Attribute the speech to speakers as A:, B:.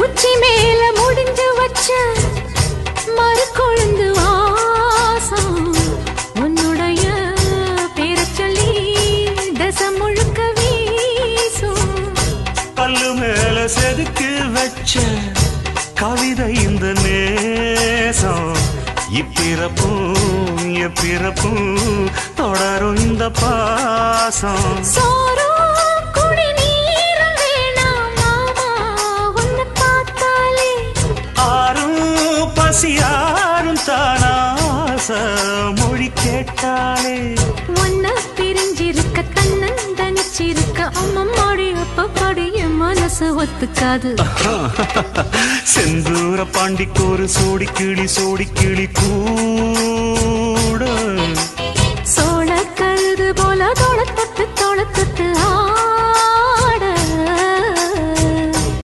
A: உச்சி மேல முடிஞ்சு வச்ச மறு கொழுந்து வாசம் உன்னுடைய பேரை சொல்லி தசம் முழுக்க வீசும்.
B: கல்லு மேல செதுக்கு வச்ச கவிதை இந்த நேசம் இப்பிறப்பும் எப்பிறப்பும் தொடரும் இந்த பாசம்.
A: சோறும் குடிநீரும் வேணாம் மாமா உன்னை பார்த்தாலே.
B: ஆறும் பசியாரும் தானாச மொழி கேட்டாலே.
A: உன்னை பிரிஞ்சிருக்க தன்னந்தனிச்சிருக்க அம்மம்மாடி அப்பப்படி என் மனசு ஒத்துக்காது.
B: செந்தூர பாண்டிக்கு ஒரு சோடி கிளி கூட
A: சோழ கழுது போல தோளத்த